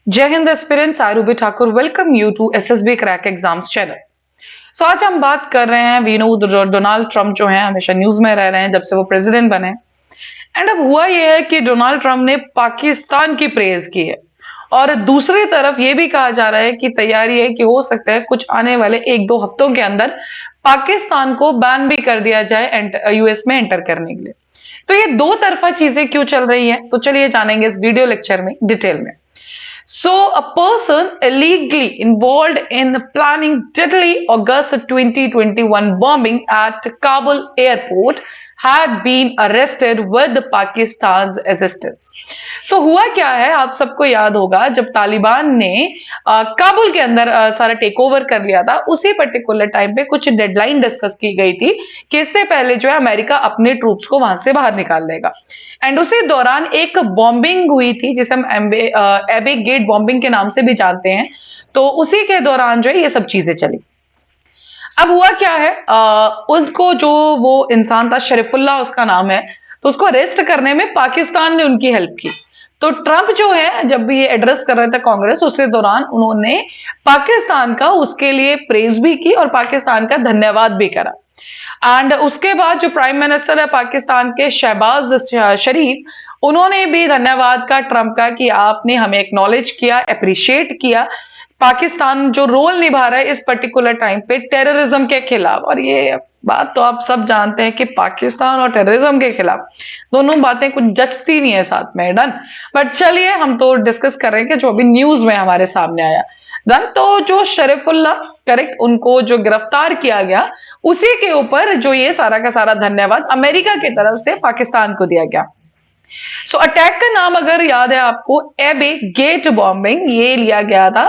जय Hind aspirants, I Ruby Thakur welcome you to SSB crack exams channel. So आज हम बात कर रहे हैं, वी नो डोनाल्ड ट्रंप जो है हमेशा न्यूज में रह रहे हैं जब से वो प्रेसिडेंट बने। एंड अब हुआ ये है कि डोनाल्ड ट्रंप ने पाकिस्तान की प्रेज की है और दूसरी तरफ ये भी कहा जा रहा है कि तैयारी है कि हो सकता है कुछ आने वाले एक दो हफ्तों के अंदर पाकिस्तान को बैन भी कर दिया जाए यूएस में एंटर करने के लिए। तो ये दो तरफा चीजें क्यों चल रही है, तो चलिए जानेंगे इस वीडियो लेक्चर में डिटेल में। So, a person illegally involved in planning deadly August 2021 bombing at Kabul airport had been arrested with Pakistan's assistance. So हुआ क्या है, आप सबको याद होगा जब तालिबान ने काबुल के अंदर सारा टेक ओवर कर लिया था, उसी पर्टिकुलर टाइम पे कुछ डेडलाइन डिस्कस की गई थी कि इससे पहले जो है अमेरिका अपने ट्रूप्स को वहां से बाहर निकाल लेगा। एंड उसी दौरान एक बॉम्बिंग हुई थी जिसे हम एबे गेट बॉम्बिंग के नाम से भी जानते हैं। तो उसी के दौरान जो है ये सब चीजें चली। अब हुआ क्या है, उनको जो वो इंसान था शरीफुल्ला उसका नाम है, तो उसको अरेस्ट करने में पाकिस्तान ने उनकी हेल्प की। तो ट्रंप जो है जब भी ये एड्रेस कर रहे थे कांग्रेस, उसी दौरान उन्होंने पाकिस्तान का उसके लिए प्रेज भी की और पाकिस्तान का धन्यवाद भी करा। एंड उसके बाद जो प्राइम मिनिस्टर है पाकिस्तान के शहबाज शरीफ, उन्होंने भी धन्यवाद का ट्रंप का कि आपने हमें एक्नॉलेज किया, अप्रिशिएट किया पाकिस्तान जो रोल निभा रहा है इस पर्टिकुलर टाइम पे टेररिज्म के खिलाफ। और ये बात तो आप सब जानते हैं कि पाकिस्तान और टेररिज्म के खिलाफ दोनों बातें कुछ जचती नहीं है साथ में। डन, बट चलिए हम तो डिस्कस कर रहे हैं कि जो अभी न्यूज में हमारे सामने आया। डन, तो जो शरीफुल्ला करेक्ट, उनको जो गिरफ्तार किया गया, उसी के ऊपर जो ये सारा का सारा धन्यवाद अमेरिका की तरफ से पाकिस्तान को दिया गया। सो अटैक का नाम अगर याद है आपको, एबे गेट बॉम्बिंग, ये लिया गया था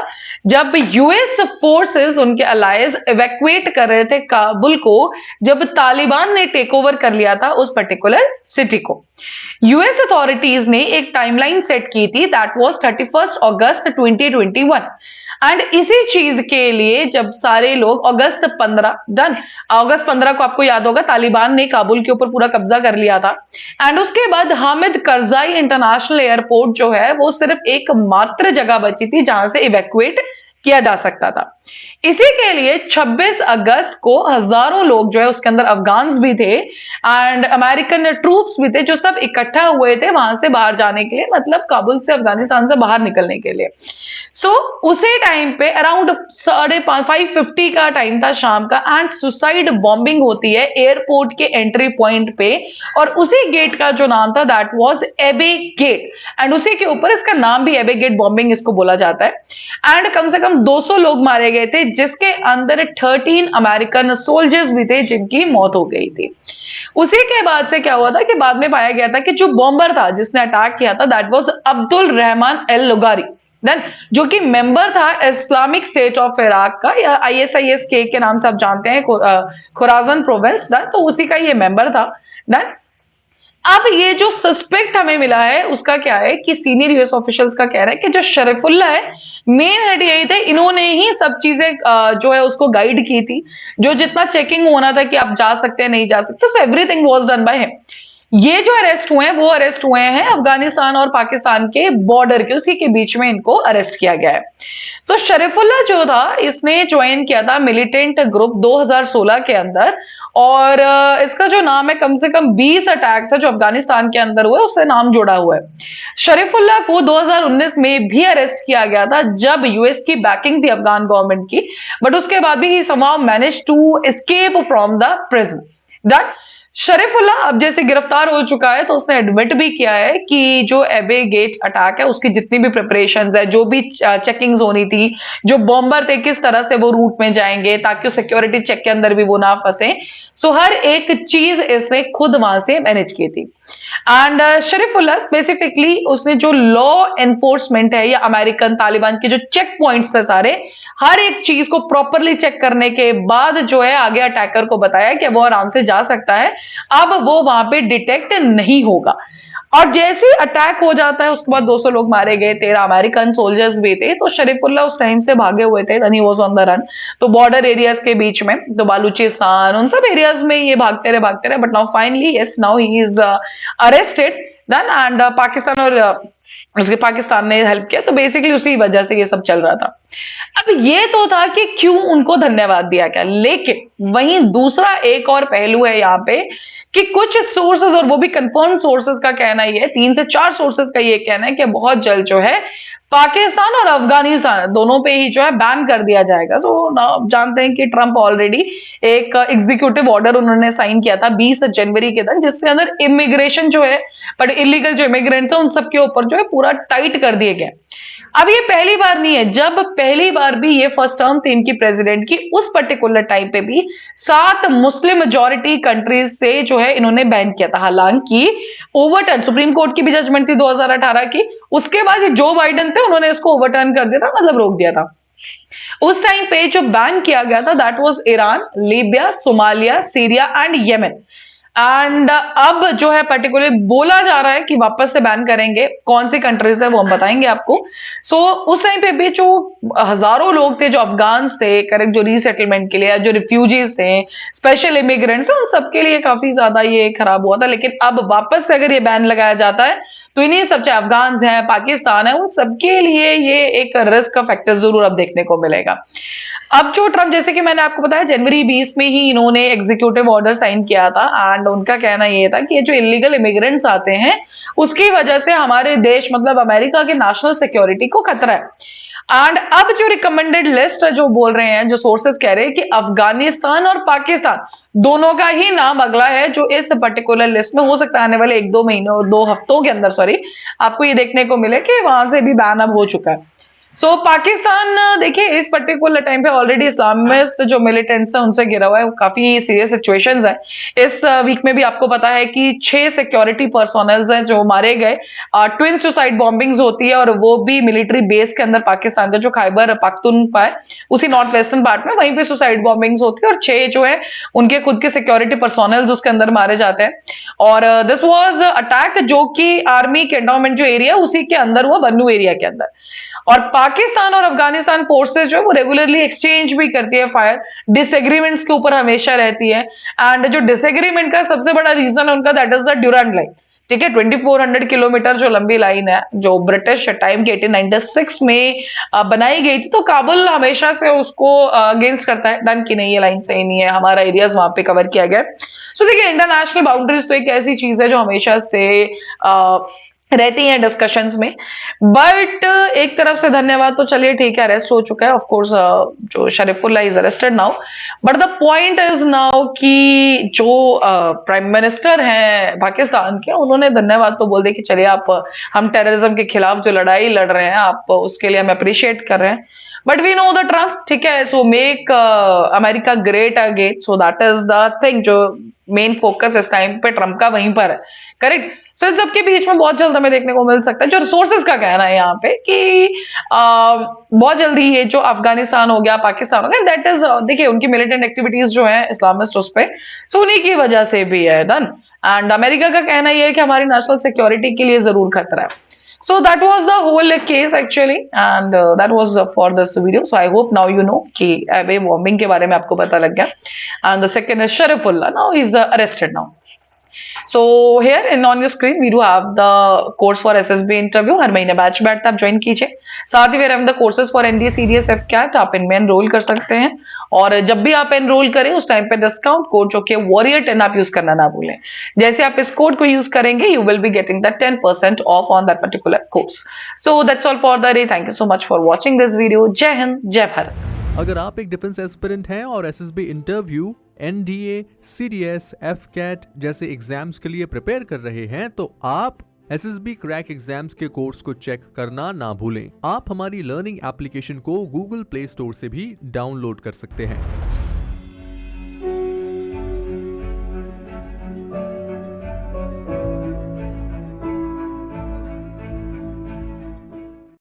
जब यूएस फोर्सेस उनके अलाइज इवैक्यूएट कर रहे थे काबुल को, जब तालिबान ने टेक ओवर कर लिया था उस पर्टिकुलर सिटी को। यूएस अथॉरिटीज ने एक टाइमलाइन सेट की थी, दैट वाज 31 अगस्त 2021। एंड इसी चीज के लिए जब सारे लोग अगस्त 15, डन, अगस्त 15 को आपको याद होगा तालिबान ने काबुल के ऊपर पूरा कब्जा कर लिया था। एंड उसके बाद हामिद करजाई इंटरनेशनल एयरपोर्ट जो है वो सिर्फ एक मात्र जगह बची थी जहां से इवैक्यूएट किया जा सकता था। इसी के लिए 26 अगस्त को हजारों लोग जो है उसके अंदर अफगान्स भी थे एंड अमेरिकन ट्रूप्स भी थे, जो सब इकट्ठा हुए थे वहां से बाहर जाने के लिए, मतलब काबुल से अफगानिस्तान से बाहर निकलने के लिए। उसी टाइम पे अराउंड 5:50 का टाइम था शाम का, एंड सुसाइड बॉम्बिंग होती है एयरपोर्ट के एंट्री पॉइंट पे, और उसी गेट का जो नाम था दैट वाज एबे गेट। एंड उसी के ऊपर इसका नाम भी एबे गेट बॉम्बिंग इसको बोला जाता है। एंड कम से कम 200 लोग मारे गए थे, जिसके अंदर 13 अमेरिकन सोल्जर्स भी थे जिनकी मौत हो गई थी। उसी के बाद से क्या हुआ था कि बाद में पाया गया था कि जो बॉम्बर था जिसने अटैक किया था that was Abdul Rahman El Lugari, then जो कि मेंबर था इस्लामिक स्टेट ऑफ इराक का, या आईएसआईएस के नाम से आप जानते हैं, खुराजन प्रोविंस। डन, तो उसी का ये मेंबर था। डन, अब ये जो सस्पेक्ट हमें मिला है उसका क्या है कि सीनियर यूएस ऑफिशियल्स का कह रहा है कि जो शरीफुल्ला है मेन हेड यही थे, इन्होंने ही सब चीजें जो है उसको गाइड की थी, जो जितना चेकिंग होना था कि आप जा सकते हैं नहीं जा सकते, so everything was done by him. ये जो अरेस्ट हुए हैं वो अरेस्ट हुए हैं अफगानिस्तान और पाकिस्तान के बॉर्डर के, उसी के बीच में इनको अरेस्ट किया गया है। तो शरीफुल्ला जो था इसने ज्वाइन किया था मिलिटेंट ग्रुप 2016 के अंदर, और इसका जो नाम है, कम से कम 20 अटैक्स है जो अफगानिस्तान के अंदर हुए उससे नाम जुड़ा हुआ है। शरीफुल्ला को 2019 में भी अरेस्ट किया गया था जब यूएस की बैकिंग थी अफगान गवर्नमेंट की, बट उसके बाद भी he somehow manage to escape from the prison. Done, Sharifulla अब जैसे गिरफ्तार हो चुका है तो उसने एडमिट भी किया है कि जो एबे गेट अटैक है उसकी जितनी भी प्रिपरेशंस है, जो भी चेकिंग्स होनी थी, जो बॉम्बर थे किस तरह से वो रूट में जाएंगे ताकि सिक्योरिटी चेक के अंदर भी वो ना फंसे, सो हर एक चीज इसने खुद वहां से मैनेज की थी। एंड शरीफुल्ला स्पेसिफिकली उसने जो लॉ एनफोर्समेंट है या अमेरिकन तालिबान के जो चेक पॉइंट्स थे सारे, हर एक चीज को प्रॉपरली चेक करने के बाद जो है आगे अटैकर को बताया कि वो आराम से जा सकता है, अब वो वहां पे डिटेक्ट नहीं होगा। और जैसे ही अटैक हो जाता है उसके बाद 200 लोग मारे गए, 13 अमेरिकन सोल्जर्स भी थे। तो शरीफुल्ला उस टाइम से भागे हुए थे, he was on the run. तो बॉर्डर एरियाज के बीच में, तो बालूचिस्तान, उन सब एरियाज में ये भागते रहे, but now finally yes, now he is arrested. Done, and Pakistan और उसके पाकिस्तान ने हेल्प किया, तो बेसिकली उसी वजह से ये सब चल रहा था। अब ये तो था कि क्यों उनको धन्यवाद दिया गया, लेकिन वहीं दूसरा एक और पहलू है यहाँ पे कि कुछ सोर्सेज, और वो भी कंफर्म सोर्सेज का कहना ही है, 3 से 4 सोर्सेज का ये कहना है कि बहुत जल्द जो है पाकिस्तान और अफगानिस्तान दोनों पे ही जो है बैन कर दिया जाएगा। सो जानते हैं कि ट्रंप ऑलरेडी एक एग्जीक्यूटिव ऑर्डर उन्होंने साइन किया था 20 जनवरी के दिन, जिसके अंदर इमिग्रेशन जो है, बट इलीगल जो इमिग्रेंट्स है उन सबके ऊपर जो है पूरा टाइट कर दिए गए। अब ये पहली बार नहीं है, जब पहली बार भी ये फर्स्ट टर्म थी इनकी प्रेसिडेंट की, उस पर्टिकुलर टाइम पे भी 7 मुस्लिम मेजोरिटी कंट्रीज से जो है इन्होंने बैन किया था। हालांकि ओवरटर्न सुप्रीम कोर्ट की भी जजमेंट थी 2018 की, उसके बाद जो बाइडन थे उन्होंने इसको ओवरटर्न कर दिया था, मतलब रोक दिया था। उस टाइम पे जो बैन किया गया था that was Iran, Libya, Somalia, Syria and Yemen. And अब जो है पर्टिकुलरली बोला जा रहा है कि वापस से बैन करेंगे। कौन सी कंट्रीज है वो हम बताएंगे आपको। सो उस टाइम पे भी जो हजारों लोग थे जो अफगान थे, करेक्ट, जो रीसेटलमेंट के लिए, जो रिफ्यूजीज थे, स्पेशल इमिग्रेंट्स, उन सबके लिए काफी ज्यादा ये खराब हुआ था। लेकिन अब वापस से अगर ये बैन लगाया जाता है तो इन्हीं सब, चाहे अफगान है, पाकिस्तान है, उन सबके लिए ये एक रिस्क का फैक्टर जरूर अब देखने को मिलेगा। अब जो ट्रम्प, जैसे कि मैंने आपको बताया, जनवरी 20 में ही इन्होंने एग्जीक्यूटिव ऑर्डर साइन किया था एंड उनका कहना ये था कि ये जो इलीगल इमिग्रेंट्स आते हैं उसकी वजह से हमारे देश, मतलब अमेरिका के नेशनल सिक्योरिटी को खतरा है। एंड अब जो रिकमेंडेड लिस्ट जो बोल रहे हैं, जो सोर्सेस कह रहे हैं कि अफगानिस्तान और पाकिस्तान दोनों का ही नाम अगला है जो इस पर्टिकुलर लिस्ट में हो सकता है आने वाले 1-2 महीनों, 2 हफ्तों के अंदर, सॉरी, आपको ये देखने को मिले कि वहां से भी बैन अब हो चुका है। सो पाकिस्तान देखिए इस पर्टिकुलर टाइम पे ऑलरेडी इस्लामिस्ट जो मिलिटेंट्स हैं उनसे घिरा हुआ है, काफी सीरियस सिचुएशंस है। इस वीक में भी आपको पता है कि 6 सिक्योरिटी पर्सोनल्स हैं जो मारे गए। ट्विन सुसाइड बॉम्बिंग्स होती है, और वो भी मिलिट्री बेस के अंदर, पाकिस्तान का जो खैबर पख्तूनख्वा है उसी नॉर्थ वेस्टर्न पार्ट में, वहीं पे सुसाइड बॉम्बिंग्स होती है और 6 जो है उनके खुद के सिक्योरिटी पर्सोनल्स उसके अंदर मारे जाते हैं। और दिस वाज अटैक जो कि आर्मी कैंटोनमेंट जो एरिया उसी के अंदर हुआ, बन्नू एरिया के अंदर। और पाकिस्तान और अफगानिस्तान फोर्सेस जो है वो रेगुलरली एक्सचेंज भी करती है फायर, डिसएग्रीमेंट्स के ऊपर हमेशा रहती है। एंड जो डिसएग्रीमेंट का सबसे बड़ा रीजन है उनका, that is the Durand line. ठीक है, 2400 किलोमीटर जो लंबी लाइन है, जो ब्रिटिश टाइम के 1896 में बनाई गई थी, तो काबुल हमेशा से उसको अगेंस्ट करता है, डन की नहीं, ये लाइन सही नहीं है, हमारा एरियाज वहां पे कवर किया गया। सो देखिए, इंटरनेशनल बाउंड्रीज तो एक ऐसी चीज है जो हमेशा से रहती हैं डिस्कशंस में। बट एक तरफ से धन्यवाद तो चलिए ठीक है, अरेस्ट हो चुका है ऑफ कोर्स, जो Sharifullah is arrested now. But the point is now कि जो प्राइम मिनिस्टर हैं पाकिस्तान के, उन्होंने धन्यवाद तो बोल दिया कि चलिए आप, हम टेररिज्म के खिलाफ जो लड़ाई लड़ रहे हैं आप, उसके लिए हम अप्रिशिएट कर रहे हैं। But we know the Trump, ठीक है, so make America great again, so that is the thing. जो मेन फोकस इस टाइम पे ट्रम्प का वहीं पर है, करेक्ट। सो इस सबके बीच में बहुत जल्द हमें देखने को मिल सकता है, जो रिसोर्सेज का कहना है यहाँ पे कि बहुत जल्दी ये जो अफगानिस्तान हो गया, पाकिस्तान हो गया, दैट इज, देखिए उनकी मिलिटेंट एक्टिविटीज जो है इस्लामिस्ट उस पे, सो उन्हीं की वजह से भी है, डन। एंड अमेरिका का कहना ये है कि हमारी नेशनल सिक्योरिटी के लिए जरूर खतरा है। So that was the whole case actually, and that was for this video. So I hope now you know कि वे warming के बारे में आपको पता लग गया। And the second is Sharifullah, now he's arrested now. So here in on your screen we do have the course for SSB interview, हर महीने batch बैठ आप ज्वाइन कीजिए। साथ ही फिर हम the courses for NDA CDS FCAT आप इनमें enrol कर सकते हैं। और जब भी आप एनरोल करें उस टाइम पे डिस्काउंट कोड जो कि Warrior10 आप यूज करना ना भूलें। जैसे आप इस कोड को यूज करेंगे you will be getting the 10% of on that particular course. So that's all for the day. Thank you so much for watching this video. जय हिंद, जय भारत। अगर आप एक डिफेंस एस्पिरेंट हैं और SSB interview, NDA, CDS, FCAT जैसे exams के लिए प्रिपेयर कर रहे हैं तो आप SSB क्रैक एग्जाम्स के कोर्स को चेक करना ना भूलें। आप हमारी लर्निंग एप्लीकेशन को Google Play स्टोर से भी डाउनलोड कर सकते हैं।